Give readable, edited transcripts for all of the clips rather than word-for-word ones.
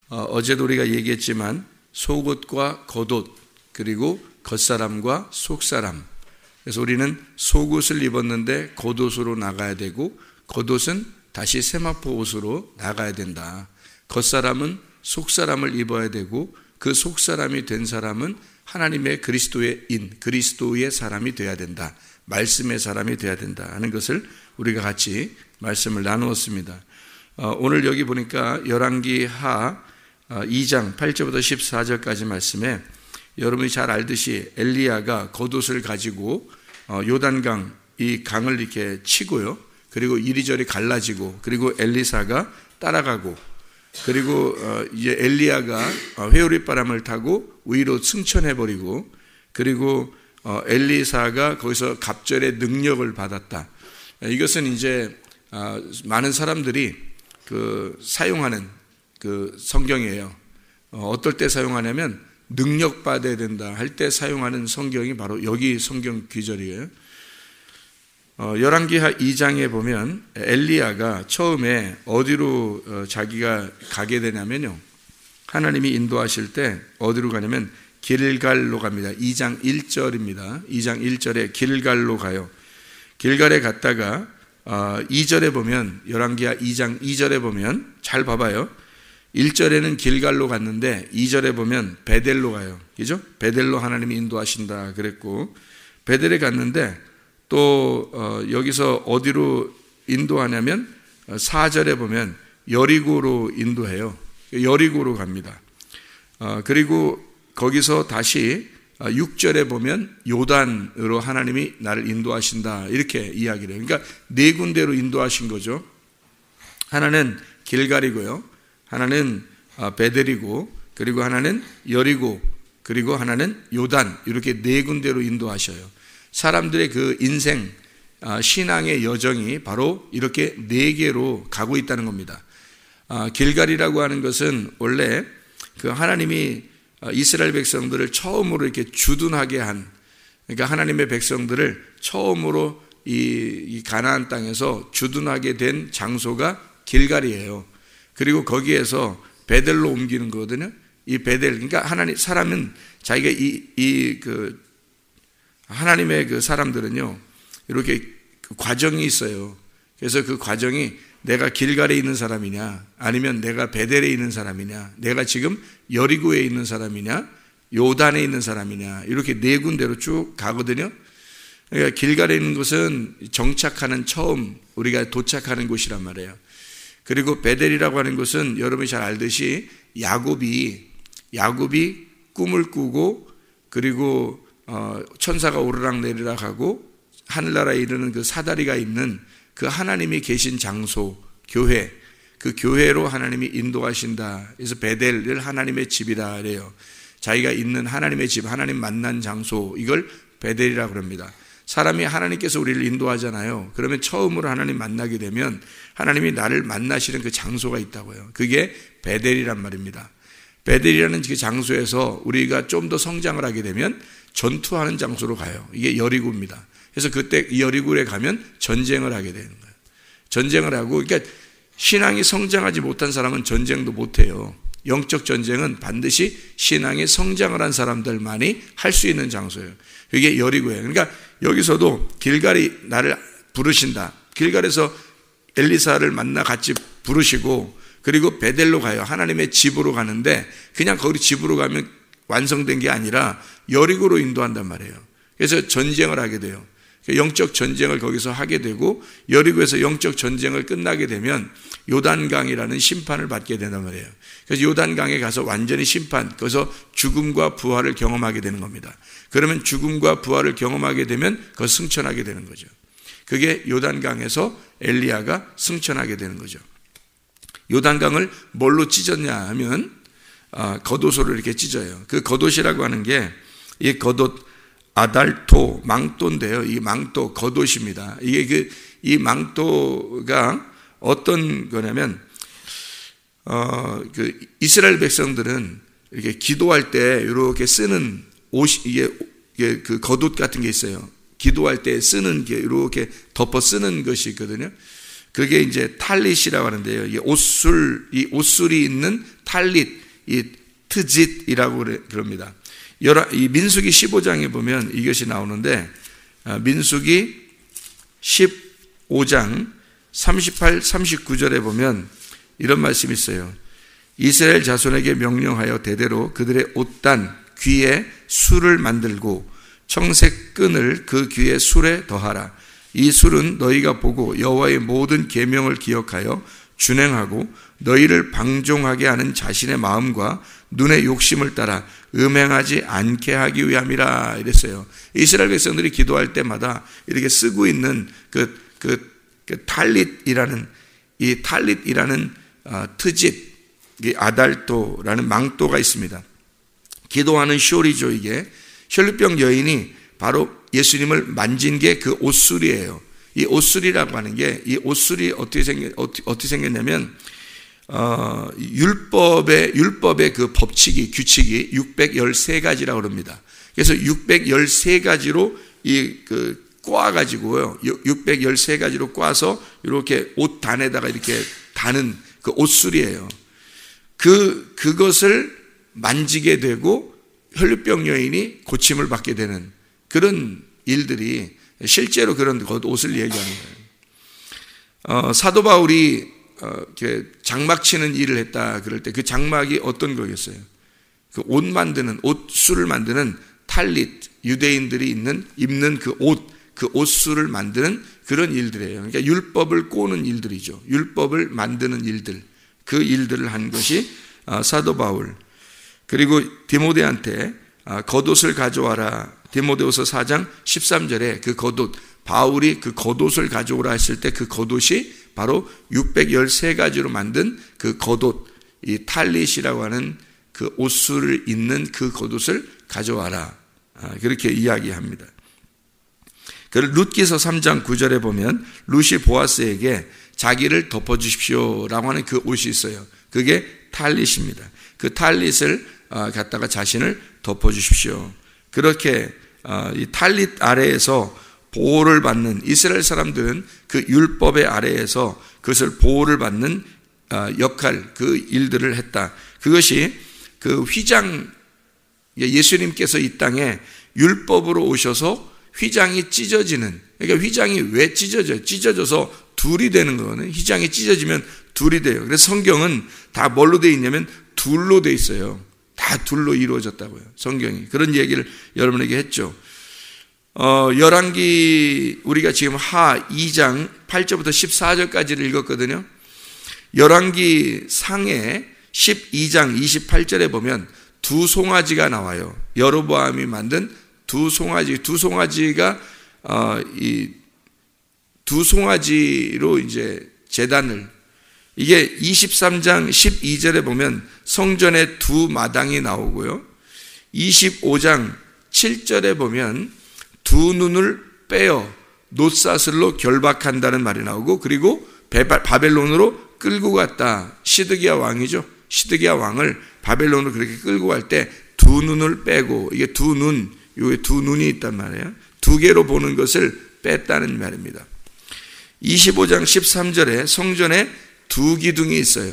어제도 우리가 얘기했지만 속옷과 겉옷 그리고 겉사람과 속사람. 그래서 우리는 속옷을 입었는데 겉옷으로 나가야 되고 겉옷은 다시 세마포 옷으로 나가야 된다. 겉사람은 속사람을 입어야 되고 그 속사람이 된 사람은 하나님의 그리스도의 그리스도의 사람이 되어야 된다. 말씀의 사람이 되어야 된다 하는 것을 우리가 같이 말씀을 나누었습니다. 오늘 여기 보니까 열왕기하 2장 8절부터 14절까지 말씀에 여러분이 잘 알듯이 엘리야가 겉옷을 가지고 요단강 이 강을 이렇게 치고요. 그리고 이리저리 갈라지고 그리고 엘리사가 따라가고 그리고 이제 엘리야가 회오리바람을 타고 위로 승천해버리고 그리고 엘리사가 거기서 갑절의 능력을 받았다. 이것은 이제 많은 사람들이 사용하는 성경이에요. 어떨 때 사용하냐면 능력 받아야 된다 할 때 사용하는 성경이 바로 여기 성경 귀절이에요. 열왕기하 2장에 보면 엘리야가 처음에 어디로 자기가 가게 되냐면요. 하나님이 인도하실 때 어디로 가냐면 길갈로 갑니다. 2장 1절입니다. 2장 1절에 길갈로 가요. 길갈에 갔다가 2절에 보면 열왕기하 2장 2절에 보면 잘 봐봐요. 1절에는 길갈로 갔는데 2절에 보면 베델로 가요. 그죠? 베델로 하나님이 인도하신다 그랬고 베델에 갔는데 또 여기서 어디로 인도하냐면 4절에 보면 여리고로 인도해요. 여리고로 갑니다. 그리고 거기서 다시 6절에 보면 요단으로 하나님이 나를 인도하신다 이렇게 이야기를 해요. 그러니까 네 군데로 인도하신 거죠. 하나는 길갈이고요. 하나는 베델이고 그리고 하나는 여리고 그리고 하나는 요단 이렇게 네 군데로 인도하셔요. 사람들의 그 인생 신앙의 여정이 바로 이렇게 네 개로 가고 있다는 겁니다. 길갈이라고 하는 것은 원래 그 하나님이 이스라엘 백성들을 처음으로 이렇게 주둔하게 한 그러니까 하나님의 백성들을 처음으로 이 가나안 땅에서 주둔하게 된 장소가 길갈이에요. 그리고 거기에서 베델로 옮기는 거거든요. 이 베델 그러니까 사람은 자기가 하나님의 그 사람들은요 이렇게 과정이 있어요. 그래서 그 과정이 내가 길갈에 있는 사람이냐 아니면 내가 베델에 있는 사람이냐 내가 지금 여리고에 있는 사람이냐 요단에 있는 사람이냐 이렇게 네 군데로 쭉 가거든요. 그러니까 길갈에 있는 곳은 정착하는 처음 우리가 도착하는 곳이란 말이에요. 그리고 베델이라고 하는 곳은 여러분이 잘 알듯이 야곱이 꿈을 꾸고 그리고 천사가 오르락 내리락 하고 하늘나라에 이르는 그 사다리가 있는 그 하나님이 계신 장소 교회 그 교회로 하나님이 인도하신다. 그래서 베델을 하나님의 집이라 그래요. 자기가 있는 하나님의 집 하나님 만난 장소 이걸 베델이라고 합니다. 사람이 하나님께서 우리를 인도하잖아요. 그러면 처음으로 하나님 만나게 되면 하나님이 나를 만나시는 그 장소가 있다고요. 그게 베델이란 말입니다. 베델이라는 그 장소에서 우리가 좀 더 성장을 하게 되면 전투하는 장소로 가요. 이게 여리고입니다. 그래서 그때 여리고에 가면 전쟁을 하게 되는 거예요. 전쟁을 하고 그러니까 신앙이 성장하지 못한 사람은 전쟁도 못해요. 영적 전쟁은 반드시 신앙이 성장을 한 사람들만이 할 수 있는 장소예요. 이게 여리고예요. 그러니까 여기서도 길갈이 나를 부르신다. 길갈에서 엘리사를 만나 같이 부르시고 그리고 베델로 가요. 하나님의 집으로 가는데 그냥 거기 집으로 가면 완성된 게 아니라 여리고로 인도한단 말이에요. 그래서 전쟁을 하게 돼요. 영적 전쟁을 거기서 하게 되고 여리고에서 영적 전쟁을 끝나게 되면 요단강이라는 심판을 받게 된단 말이에요. 그래서 요단강에 가서 완전히 심판, 거기서 죽음과 부활을 경험하게 되는 겁니다. 그러면 죽음과 부활을 경험하게 되면 그 승천하게 되는 거죠. 그게 요단강에서 엘리야가 승천하게 되는 거죠. 요단강을 뭘로 찢었냐 하면 겉옷으로 이렇게 찢어요. 그 겉옷이라고 하는 게 이 겉옷 아달토 망토인데요. 이 망토 겉옷입니다. 이게 이 망토가 어떤 거냐면 이스라엘 백성들은 이렇게 기도할 때 이렇게 쓰는 옷이 이게 그 겉옷 같은 게 있어요. 기도할 때 쓰는 게 이렇게 덮어 쓰는 것이 있거든요. 그게 이제 탈릿이라고 하는데요. 이 옷술이 있는 탈릿, 이 트짓이라고 그럽니다. 이 민수기 15장에 보면 이것이 나오는데, 민수기 15장 38, 39절에 보면 이런 말씀이 있어요. 이스라엘 자손에게 명령하여 대대로 그들의 옷단 귀에 술을 만들고 청색 끈을 그 귀에 술에 더하라. 이 술은 너희가 보고 여호와의 모든 계명을 기억하여 준행하고 너희를 방종하게 하는 자신의 마음과 눈의 욕심을 따라 음행하지 않게 하기 위함이라 이랬어요. 이스라엘 백성들이 기도할 때마다 이렇게 쓰고 있는 그 탈릿이라는 트짓, 아달도라는 망토가 있습니다. 기도하는 쇼리죠. 이게 혈루병 여인이 바로 예수님을 만진 게 그 옷술이에요. 이 옷술이라고 하는 게, 이 옷술이 어떻게 생겼냐면, 율법의 그 법칙이, 규칙이 613가지라고 합니다. 그래서 613가지로 꼬아가지고요. 613가지로 꼬아서 이렇게 옷단에다가 이렇게 다는 그 옷술이에요. 그것을 만지게 되고 혈루병 여인이 고침을 받게 되는 그런 일들이 실제로 그런 옷을 얘기하는 거예요. 사도 바울이 장막 치는 일을 했다 그럴 때 그 장막이 어떤 거겠어요? 그 옷술을 만드는 탈릿, 유대인들이 입는 그 옷술을 만드는 그런 일들이에요. 그러니까 율법을 꼬는 일들이죠. 율법을 만드는 일들, 그 일들을 한 것이 사도 바울. 그리고 디모데한테 겉옷을 가져와라. 디모데후서 4장 13절에 그 겉옷, 바울이 그 겉옷을 가져오라 했을 때 그 겉옷이 바로 613가지로 만든 그 겉옷, 이 탈릿이라고 하는 그 옷술을 입는 그 겉옷을 가져와라. 그렇게 이야기합니다. 그리고 룻기서 3장 9절에 보면 룻이 보아스에게 자기를 덮어주십시오라고 하는 그 옷이 있어요. 그게 탈릿입니다. 그 탈릿을 갖다가 자신을 덮어주십시오. 그렇게 이 탈릿 아래에서 보호를 받는 이스라엘 사람들은 그 율법의 아래에서 그것을 보호를 받는 역할, 그 일들을 했다. 그것이 그 휘장, 예수님께서 이 땅에 율법으로 오셔서 휘장이 찢어지는, 그러니까 휘장이 왜 찢어져요? 찢어져서 둘이 되는 거는, 휘장이 찢어지면 둘이 돼요. 그래서 성경은 다 뭘로 되어 있냐면 둘로 되어 있어요. 다 둘로 이루어졌다고요. 성경이. 그런 얘기를 여러분에게 했죠. 열왕기 우리가 지금 하 2장 8절부터 14절까지를 읽었거든요. 열왕기 상해 12장 28절에 보면 두 송아지가 나와요. 여로보암이 만든 두 송아지가 이 두 송아지로 이제 제단을, 이게 23장 12절에 보면 성전에 두 마당이 나오고요. 25장 7절에 보면 두 눈을 빼어 놋사슬로 결박한다는 말이 나오고, 그리고 바벨론으로 끌고 갔다. 시드기야 왕이죠. 시드기야 왕을 바벨론으로 그렇게 끌고 갈 때 두 눈을 빼고, 이게 여기 두 눈이 있단 말이에요. 두 개로 보는 것을 뺐다는 말입니다. 25장 13절에 성전에 두 기둥이 있어요.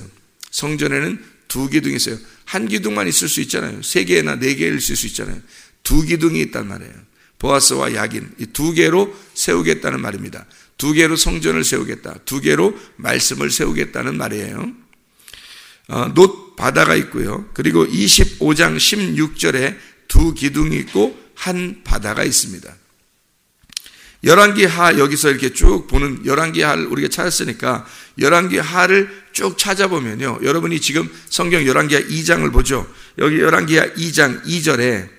성전에는 두 기둥이 있어요. 한 기둥만 있을 수 있잖아요. 세 개나 네 개 있을 수 있잖아요. 두 기둥이 있단 말이에요. 보아스와 야긴, 이 두 개로 세우겠다는 말입니다. 두 개로 성전을 세우겠다. 두 개로 말씀을 세우겠다는 말이에요. 놋 바다가 있고요. 그리고 25장 16절에 두 기둥이 있고 한 바다가 있습니다. 열왕기 하, 여기서 이렇게 쭉 보는 열왕기 하를 우리가 찾았으니까 열왕기 하를 쭉 찾아보면요, 여러분이 지금 성경 열왕기 하 2장을 보죠. 여기 열왕기 하 2장 2절에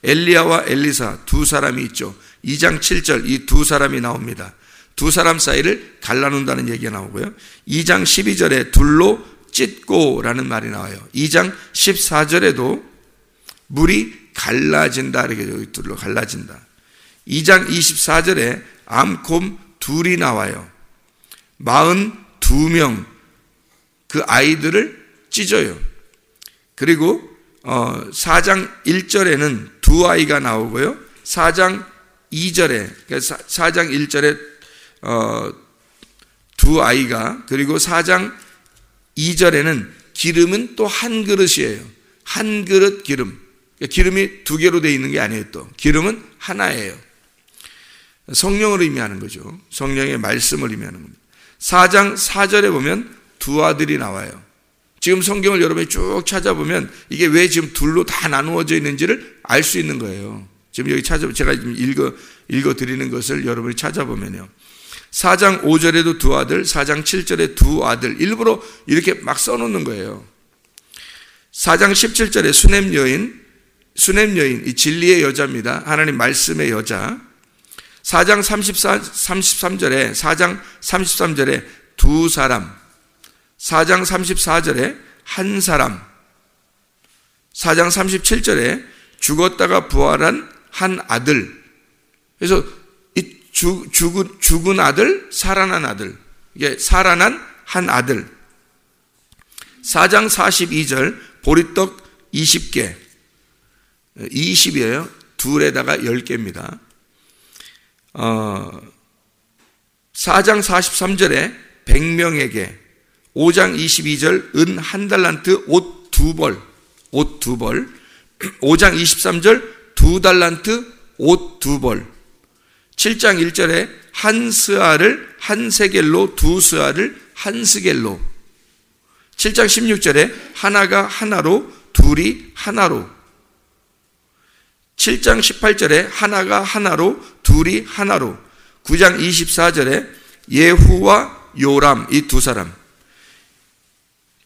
엘리야와 엘리사 두 사람이 있죠. 2장 7절 이 두 사람이 나옵니다. 두 사람 사이를 갈라놓는다는 얘기가 나오고요. 2장 12절에 둘로 찢고라는 말이 나와요. 2장 14절에도 물이 갈라진다, 이렇게 둘로 갈라진다. 2장 24절에 암곰 둘이 나와요. 42명 그 아이들을 찢어요. 그리고 4장 1절에는 두 아이가 나오고요. 4장 2절에, 4장 1절에 두 아이가, 그리고 4장 2절에는 기름은 또 한 그릇이에요. 한 그릇 기름. 기름이 두 개로 되어 있는 게 아니에요. 또 기름은 하나예요. 성령을 의미하는 거죠. 성령의 말씀을 의미하는 겁니다. 4장 4절에 보면 두 아들이 나와요. 지금 성경을 여러분이 쭉 찾아보면 이게 왜 지금 둘로 다 나누어져 있는지를 알 수 있는 거예요. 지금 여기 제가 지금 읽어 드리는 것을 여러분이 찾아보면요. 4장 5절에도 두 아들, 4장 7절에 두 아들, 일부러 이렇게 막 써놓는 거예요. 4장 17절에 수냄 여인, 이 진리의 여자입니다. 하나님 말씀의 여자. 4장 33절에 두 사람, 4장 34절에 한 사람, 4장 37절에 죽었다가 부활한 한 아들. 그래서 이 죽은 아들, 살아난 아들, 이게 살아난 한 아들. 4장 42절 보리떡 20개, 20이에요. 둘에다가 10개입니다. 4장 43절에 100명에게, 5장 22절 은 한 달란트 옷 두 벌, 5장 23절 두 달란트 옷 두 벌, 7장 1절에 한 스아를 한 세겔로, 두 스아를 한 스겔로, 7장 16절에 하나가 하나로, 둘이 하나로, 7장 18절에 하나가 하나로, 둘이 하나로, 9장 24절에 예후와 요람, 이 두 사람,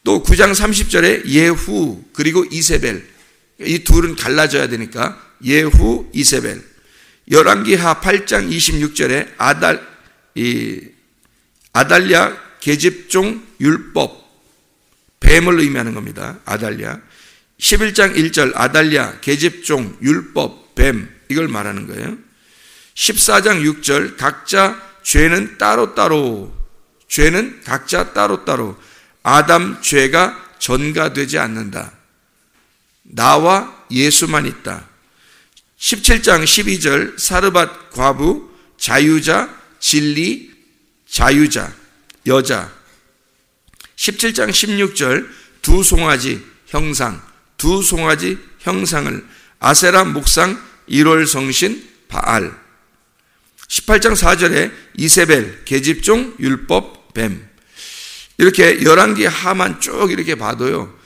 또 9장 30절에 예후 그리고 이세벨, 이 둘은 갈라져야 되니까 예후, 이세벨. 열왕기하 8장 26절에 아달랴 계집종 율법, 뱀을 의미하는 겁니다. 아달랴. 11장 1절 아달랴 계집종 율법, 뱀, 이걸 말하는 거예요. 14장 6절 각자 죄는 따로따로, 죄는 각자 따로따로, 아담 죄가 전가되지 않는다. 나와 예수만 있다. 17장 12절 사르밧 과부, 자유자, 진리, 자유자, 여자. 17장 16절 두 송아지 형상, 두 송아지 형상을, 아세라 목상 1월 성신 바알. 18장 4절에 이세벨 계집종 율법 뱀. 이렇게 열왕기 하만 쭉 이렇게 봐도요,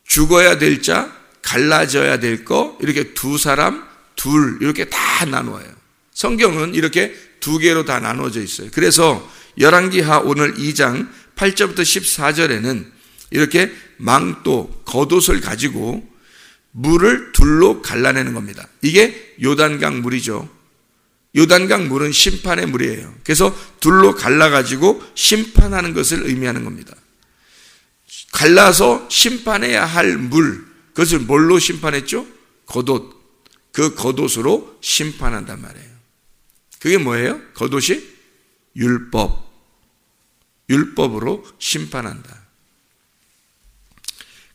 죽어야 될 자, 갈라져야 될 거, 이렇게 두 사람, 둘, 이렇게 다 나누어요. 성경은 이렇게 두 개로 다 나누어져 있어요. 그래서 열왕기하 오늘 2장 8절부터 14절에는 이렇게 망토, 겉옷을 가지고 물을 둘로 갈라내는 겁니다. 이게 요단강 물이죠. 요단강 물은 심판의 물이에요. 그래서 둘로 갈라가지고 심판하는 것을 의미하는 겁니다. 갈라서 심판해야 할 물, 그것을 뭘로 심판했죠? 겉옷. 그 겉옷으로 심판한단 말이에요. 그게 뭐예요? 겉옷이? 율법. 율법으로 심판한다.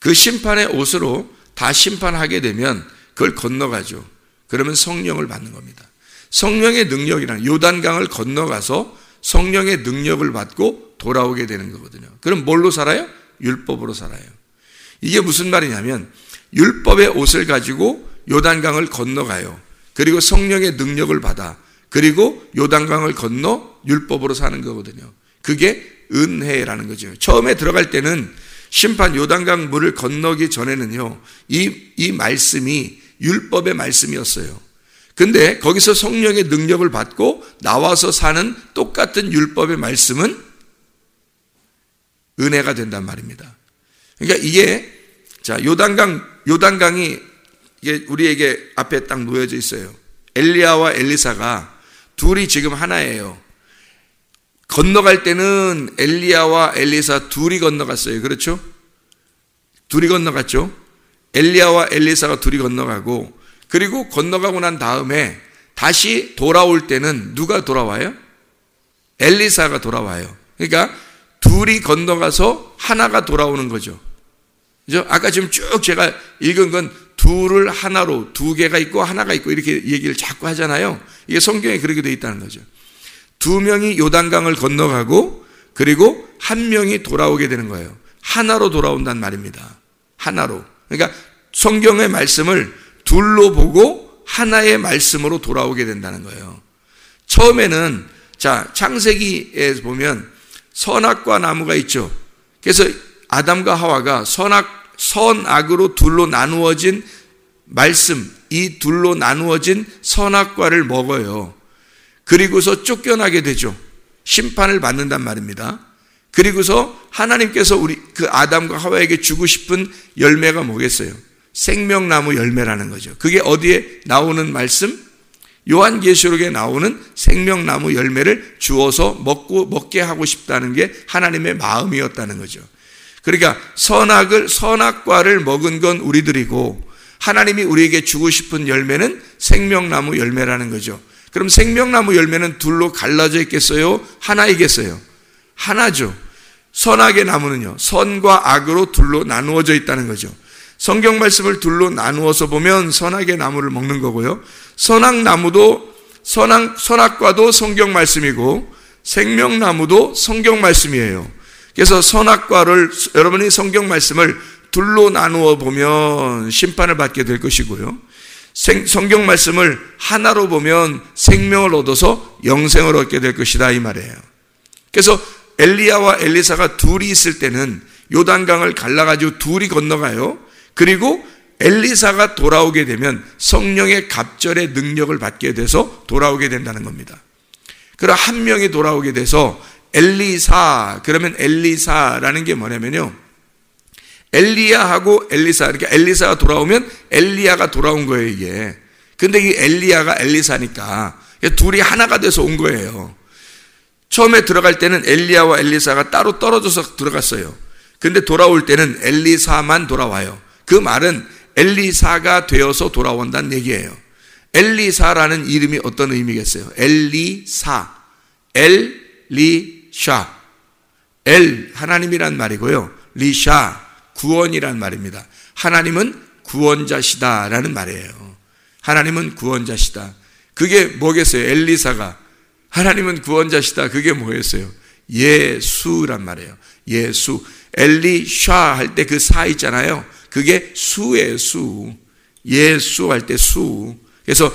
그 심판의 옷으로 다 심판하게 되면 그걸 건너가죠. 그러면 성령을 받는 겁니다. 성령의 능력이란 요단강을 건너가서 성령의 능력을 받고 돌아오게 되는 거거든요. 그럼 뭘로 살아요? 율법으로 살아요. 이게 무슨 말이냐면 율법의 옷을 가지고 요단강을 건너가요. 그리고 성령의 능력을 받아. 그리고 요단강을 건너 율법으로 사는 거거든요. 그게 은혜라는 거죠. 처음에 들어갈 때는 심판 요단강 물을 건너기 전에는요, 이 말씀이 율법의 말씀이었어요. 근데 거기서 성령의 능력을 받고 나와서 사는 똑같은 율법의 말씀은 은혜가 된단 말입니다. 그러니까 이게, 자, 요단강이 이게 우리에게 앞에 딱 놓여져 있어요. 엘리야와 엘리사가 둘이 지금 하나예요. 건너갈 때는 엘리야와 엘리사 둘이 건너갔어요. 그렇죠? 둘이 건너갔죠? 엘리야와 엘리사가 둘이 건너가고, 그리고 건너가고 난 다음에 다시 돌아올 때는 누가 돌아와요? 엘리사가 돌아와요. 그러니까 둘이 건너가서 하나가 돌아오는 거죠. 그죠? 아까 지금 쭉 제가 읽은 건 둘을 하나로, 두 개가 있고 하나가 있고 이렇게 얘기를 자꾸 하잖아요. 이게 성경에 그렇게 되어 있다는 거죠. 두 명이 요단강을 건너가고, 그리고 한 명이 돌아오게 되는 거예요. 하나로 돌아온단 말입니다. 하나로. 그러니까 성경의 말씀을 둘로 보고 하나의 말씀으로 돌아오게 된다는 거예요. 처음에는 창세기에 보면 선악과 나무가 있죠. 그래서 아담과 하와가 선악으로 둘로 나누어진 말씀, 이 둘로 나누어진 선악과를 먹어요. 그리고서 쫓겨나게 되죠. 심판을 받는단 말입니다. 그리고서 하나님께서 그 아담과 하와에게 주고 싶은 열매가 뭐겠어요? 생명나무 열매라는 거죠. 그게 어디에 나오는 말씀? 요한계시록에 나오는 생명나무 열매를 주어서 먹게 하고 싶다는 게 하나님의 마음이었다는 거죠. 그러니까 선악과를 먹은 건 우리들이고 하나님이 우리에게 주고 싶은 열매는 생명나무 열매라는 거죠. 그럼 생명나무 열매는 둘로 갈라져 있겠어요? 하나이겠어요? 하나죠. 선악의 나무는요, 선과 악으로 둘로 나누어져 있다는 거죠. 성경 말씀을 둘로 나누어서 보면 선악의 나무를 먹는 거고요. 선악과도 성경 말씀이고 생명나무도 성경 말씀이에요. 그래서 선악과를 여러분이 성경 말씀을 둘로 나누어 보면 심판을 받게 될 것이고요. 성경 말씀을 하나로 보면 생명을 얻어서 영생을 얻게 될 것이다 이 말이에요. 그래서 엘리야와 엘리사가 둘이 있을 때는 요단강을 갈라가지고 둘이 건너가요. 그리고 엘리사가 돌아오게 되면 성령의 갑절의 능력을 받게 돼서 돌아오게 된다는 겁니다. 그럼 한 명이 돌아오게 돼서 엘리사, 그러면 엘리사라는 게 뭐냐면요, 엘리야하고 엘리사, 그러니까 엘리사가 돌아오면 엘리야가 돌아온 거예요 이게. 근데 이 엘리야가 엘리사니까 둘이 하나가 돼서 온 거예요. 처음에 들어갈 때는 엘리야와 엘리사가 따로 떨어져서 들어갔어요. 근데 돌아올 때는 엘리사만 돌아와요. 그 말은 엘리사가 되어서 돌아온다는 얘기예요. 엘리사라는 이름이 어떤 의미겠어요? 엘리사, 엘리샤, 하나님이란 말이고요, 리샤, 구원이란 말입니다. 하나님은 구원자시다라는 말이에요. 하나님은 구원자시다. 그게 뭐겠어요? 엘리사가 하나님은 구원자시다, 그게 뭐였어요? 예수란 말이에요. 예수. 엘리샤 할 때 그 사 있잖아요. 그게 수예요, 수. 예수 할 때 수. 그래서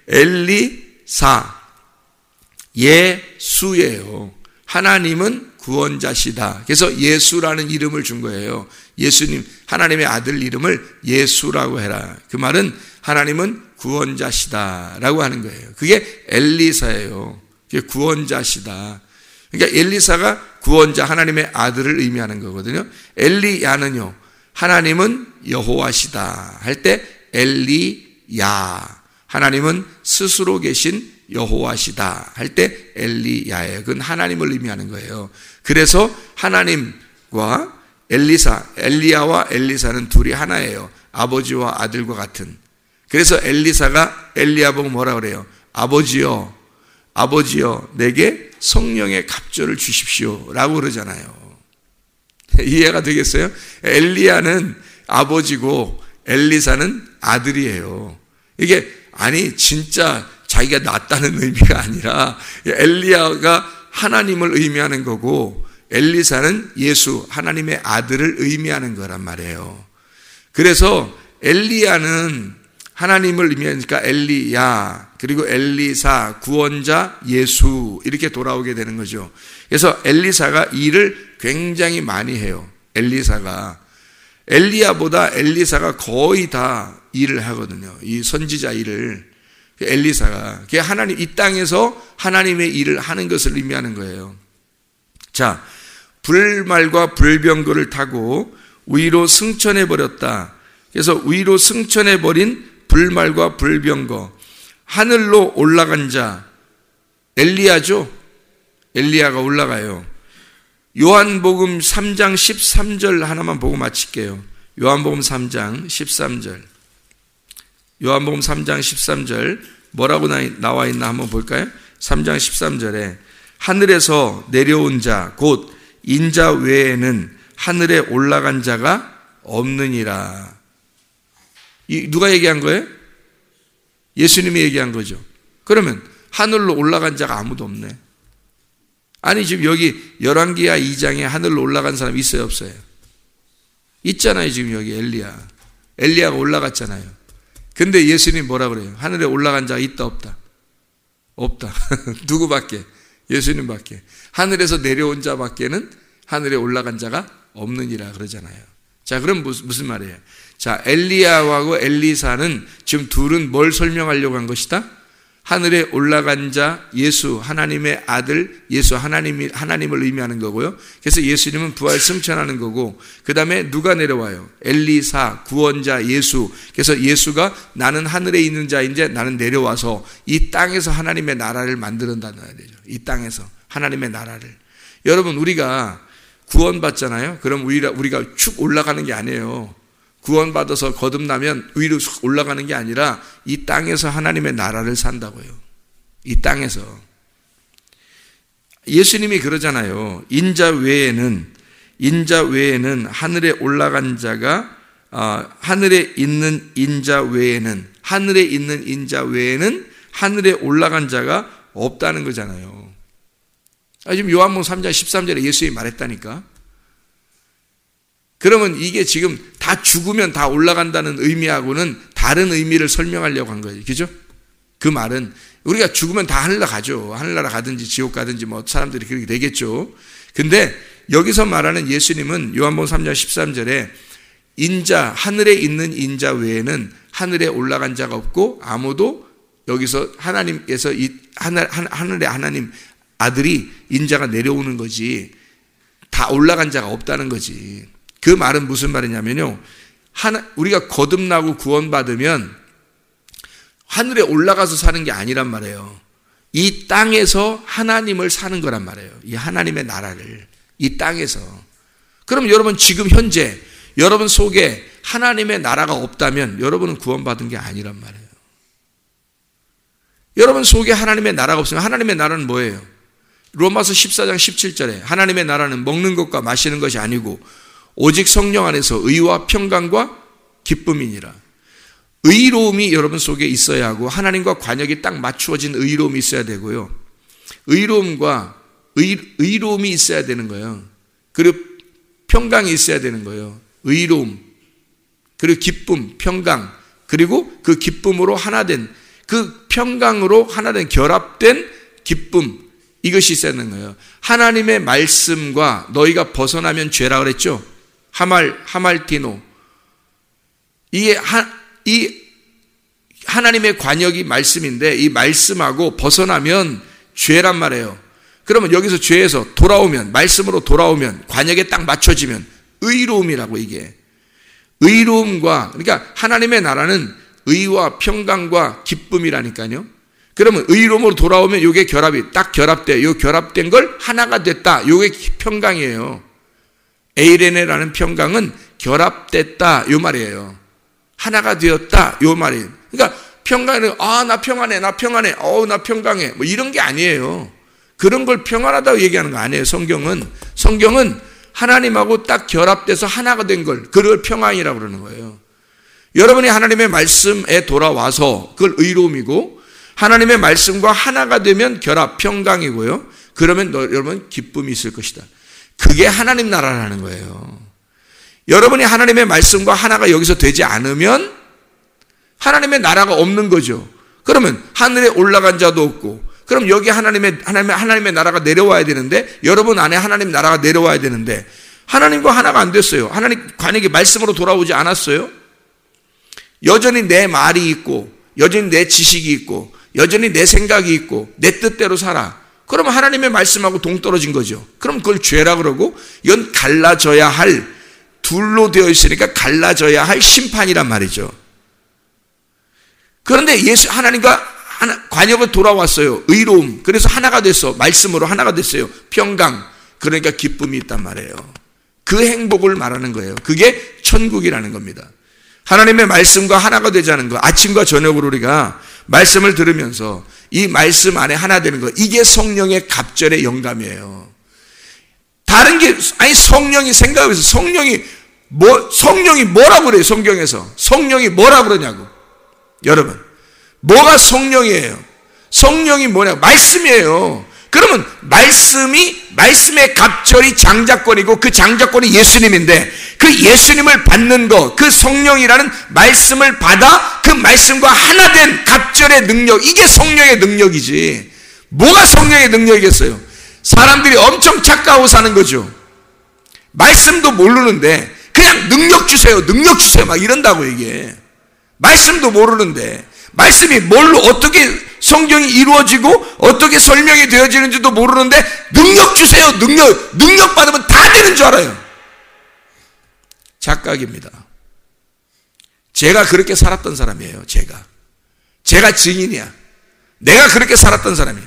엘리사, 예수예요. 하나님은 구원자시다. 그래서 예수라는 이름을 준 거예요. 예수님, 하나님의 아들 이름을 예수라고 해라. 그 말은 하나님은 구원자시다라고 하는 거예요. 그게 엘리사예요. 그게 구원자시다. 그러니까 엘리사가 구원자, 하나님의 아들을 의미하는 거거든요. 엘리야는요, 하나님은 여호와시다 할 때 엘리야, 하나님은 스스로 계신 여호와시다 할 때 엘리야예요. 그건 하나님을 의미하는 거예요. 그래서 하나님과 엘리야와 엘리사는 둘이 하나예요. 아버지와 아들과 같은. 그래서 엘리사가 엘리야 보고 뭐라 그래요? 아버지여, 내게 성령의 갑절을 주십시오 라고 그러잖아요. 이해가 되겠어요? 엘리야는 아버지고 엘리사는 아들이에요. 이게 진짜 자기가 낫다는 의미가 아니라 엘리야가 하나님을 의미하는 거고 엘리사는 예수, 하나님의 아들을 의미하는 거란 말이에요. 그래서 엘리야는 하나님을 의미하니까 엘리야, 그리고 엘리사, 구원자, 예수, 이렇게 돌아오게 되는 거죠. 그래서 엘리사가 일을 굉장히 많이 해요. 엘리야보다 엘리사가 거의 다 일을 하거든요. 이 선지자 일을. 엘리사가 하나님, 이 땅에서 하나님의 일을 하는 것을 의미하는 거예요. 자, 불말과 불병거를 타고 위로 승천해 버렸다. 그래서 위로 승천해 버린 불말과 불병거, 하늘로 올라간 자, 엘리야죠. 엘리야가 올라가요. 요한복음 3장 13절 하나만 보고 마칠게요. 요한복음 3장 13절. 요한복음 3장 13절 뭐라고 나와 있나 한번 볼까요? 3장 13절에 하늘에서 내려온 자 곧 인자 외에는 하늘에 올라간 자가 없느니라. 누가 얘기한 거예요? 예수님이 얘기한 거죠. 그러면 하늘로 올라간 자가 아무도 없네. 아니 지금 여기 열왕기하 2장에 하늘로 올라간 사람 있어요 없어요? 있잖아요. 지금 여기 엘리야가 올라갔잖아요. 근데 예수님 뭐라 그래요? 하늘에 올라간 자가 있다 없다? 없다. 누구밖에? 예수님밖에. 하늘에서 내려온 자밖에는 하늘에 올라간 자가 없느니라 그러잖아요. 자, 그럼 무슨 말이에요? 자, 엘리야하고 엘리사는 지금 둘은 뭘 설명하려고 한 것이다? 하늘에 올라간 자 예수, 하나님의 아들 예수, 하나님을 의미하는 거고요. 그래서 예수님은 부활 승천하는 거고, 그 다음에 누가 내려와요? 엘리사, 구원자 예수. 그래서 예수가 나는 하늘에 있는 자인데 나는 내려와서 이 땅에서 하나님의 나라를 만들어낸다는 거죠. 이 땅에서 하나님의 나라를. 여러분, 우리가 구원받잖아요. 그럼 우리가 축 올라가는 게 아니에요. 구원받아서 거듭나면 위로 쑥 올라가는 게 아니라 이 땅에서 하나님의 나라를 산다고요. 이 땅에서. 예수님이 그러잖아요. 인자 외에는 하늘에 올라간 자가 하늘에 있는 인자 외에는 하늘에 올라간 자가 없다는 거잖아요. 지금 요한복음 3장 13절에 예수님이 말했다니까. 그러면 이게 지금 다 죽으면 다 올라간다는 의미하고는 다른 의미를 설명하려고 한 거예요. 그죠? 그 말은 우리가 죽으면 다 하늘나라 가죠. 하늘나라 가든지 지옥 가든지 뭐 사람들이 그렇게 되겠죠. 근데 여기서 말하는 예수님은 요한복음 3장 13절에 하늘에 있는 인자 외에는 하늘에 올라간 자가 없고 아무도 여기서 하나님께서 하늘에 하나님 아들이 인자가 내려오는 거지 다 올라간 자가 없다는 거지. 그 말은 무슨 말이냐면요. 우리가 거듭나고 구원받으면 하늘에 올라가서 사는 게 아니란 말이에요. 이 땅에서 하나님을 사는 거란 말이에요. 이 하나님의 나라를 이 땅에서. 그럼 여러분 지금 현재 여러분 속에 하나님의 나라가 없다면 여러분은 구원받은 게 아니란 말이에요. 여러분 속에 하나님의 나라가 없으면 하나님의 나라는 뭐예요? 로마서 14장 17절에 하나님의 나라는 먹는 것과 마시는 것이 아니고 오직 성령 안에서 의와 평강과 기쁨이니라. 의로움이 여러분 속에 있어야 하고 하나님과 관역이 딱 맞추어진 의로움이 있어야 되고요. 의로움이 있어야 되는 거예요. 그리고 평강이 있어야 되는 거예요. 의로움, 그리고 기쁨, 평강, 그리고 그 기쁨으로 하나된, 그 평강으로 하나된 결합된 기쁨, 이것이 있어야 되는 거예요. 하나님의 말씀과 너희가 벗어나면 죄라 그랬죠? 하말티노. 이 하나님의 관역이 말씀인데 이 말씀하고 벗어나면 죄란 말이에요. 그러면 여기서 죄에서 돌아오면, 말씀으로 돌아오면, 관역에 딱 맞춰지면 의로움이라고. 이게 의로움과, 그러니까 하나님의 나라는 의와 평강과 기쁨이라니까요. 그러면 의로움으로 돌아오면 이게 결합이 딱 결합돼. 이 결합된 걸 하나가 됐다. 이게 평강이에요. 에이레네라는 평강은 결합됐다 요 말이에요. 하나가 되었다 요 말이에요. 그러니까 평강은 나 평안해, 나 평강해 뭐 이런 게 아니에요. 그런 걸 평안하다고 얘기하는 거 아니에요. 성경은 하나님하고 딱 결합돼서 하나가 된 걸, 그걸 평안이라고 그러는 거예요. 여러분이 하나님의 말씀에 돌아와서 그걸 의로움이고, 하나님의 말씀과 하나가 되면 결합, 평강이고요. 그러면 여러분 기쁨이 있을 것이다. 그게 하나님 나라라는 거예요. 여러분이 하나님의 말씀과 하나가 여기서 되지 않으면 하나님의 나라가 없는 거죠. 그러면 하늘에 올라간 자도 없고, 그럼 여기 하나님의 나라가 내려와야 되는데, 여러분 안에 하나님 나라가 내려와야 되는데 하나님과 하나가 안 됐어요. 하나님 관역이 말씀으로 돌아오지 않았어요. 여전히 내 말이 있고, 여전히 내 지식이 있고, 여전히 내 생각이 있고, 내 뜻대로 살아. 그러면 하나님의 말씀하고 동떨어진 거죠. 그럼 그걸 죄라 그러고, 이건 갈라져야 할, 둘로 되어 있으니까 갈라져야 할 심판이란 말이죠. 그런데 하나님과 관역은 돌아왔어요. 의로움. 그래서 하나가 됐어. 말씀으로 하나가 됐어요. 평강. 그러니까 기쁨이 있단 말이에요. 그 행복을 말하는 거예요. 그게 천국이라는 겁니다. 하나님의 말씀과 하나가 되자는 거. 아침과 저녁으로 우리가 말씀을 들으면서 이 말씀 안에 하나 되는 거. 이게 성령의 갑절의 영감이에요. 다른 게, 성령이 생각해서 성령이 뭐라고 그래요? 성경에서. 성령이 뭐라고 그러냐고. 여러분. 뭐가 성령이에요? 성령이 뭐냐? 말씀이에요. 그러면 말씀의 갑절이 장자권이고 그 장자권이 예수님인데 그 예수님을 받는 것, 그 성령이라는 말씀을 받아 그 말씀과 하나 된 갑절의 능력, 이게 성령의 능력이지. 뭐가 성령의 능력이겠어요? 사람들이 엄청 착각하고 사는 거죠. 말씀도 모르는데 그냥 능력 주세요 막 이런다고. 이게 말씀도 모르는데, 말씀이 뭘로 어떻게 성경이 이루어지고 어떻게 설명이 되어지는지도 모르는데 능력 주세요, 능력 받으면 다 되는 줄 알아요. 착각입니다. 제가 그렇게 살았던 사람이에요. 제가 증인이야. 내가 그렇게 살았던 사람이에요.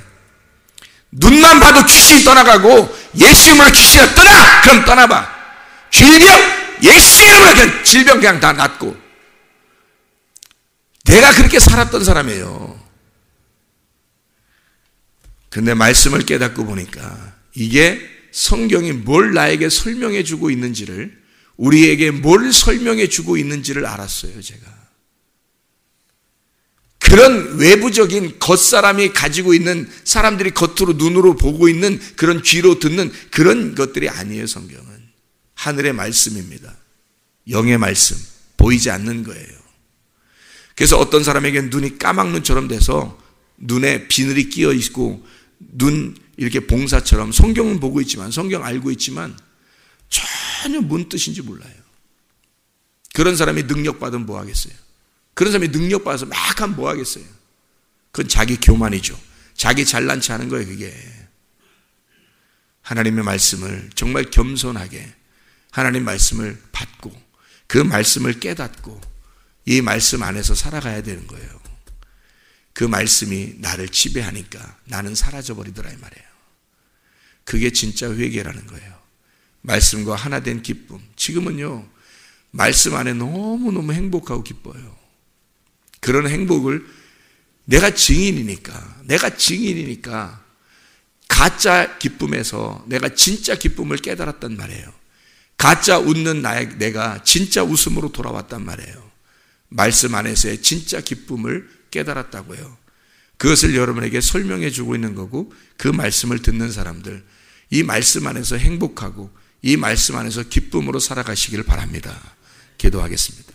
눈만 봐도 귀신이 떠나가고 예수님으로 귀신이 떠나! 그럼 떠나봐. 질병 예수 이름으로 그냥 질병 그냥 다 낫고. 내가 그렇게 살았던 사람이에요. 근데 말씀을 깨닫고 보니까 이게 성경이 뭘 나에게 설명해 주고 있는지를, 우리에게 뭘 설명해 주고 있는지를 알았어요. 제가 그런 외부적인 겉사람이 가지고 있는, 사람들이 겉으로 눈으로 보고 있는 그런 귀로 듣는 그런 것들이 아니에요. 성경은 하늘의 말씀입니다. 영의 말씀, 보이지 않는 거예요. 그래서 어떤 사람에게는 눈이 까막눈처럼 돼서 눈에 비늘이 끼어 있고 눈 이렇게 봉사처럼, 성경은 보고 있지만, 성경 알고 있지만 전혀 뭔 뜻인지 몰라요. 그런 사람이 능력받으면 뭐 하겠어요? 그런 사람이 능력받아서 막 하면 뭐 하겠어요? 그건 자기 교만이죠. 자기 잘난 체 하는 거예요. 그게 하나님의 말씀을 정말 겸손하게, 하나님 말씀을 받고 그 말씀을 깨닫고 이 말씀 안에서 살아가야 되는 거예요. 그 말씀이 나를 지배하니까 나는 사라져버리더라 이 말이에요. 그게 진짜 회개라는 거예요. 말씀과 하나 된 기쁨. 지금은요, 말씀 안에 너무너무 행복하고 기뻐요. 그런 행복을 내가 증인이니까 가짜 기쁨에서 내가 진짜 기쁨을 깨달았단 말이에요. 가짜 웃는 내가 진짜 웃음으로 돌아왔단 말이에요. 말씀 안에서의 진짜 기쁨을 깨달았다고요. 그것을 여러분에게 설명해 주고 있는 거고, 그 말씀을 듣는 사람들, 이 말씀 안에서 행복하고 이 말씀 안에서 기쁨으로 살아가시기를 바랍니다. 기도하겠습니다.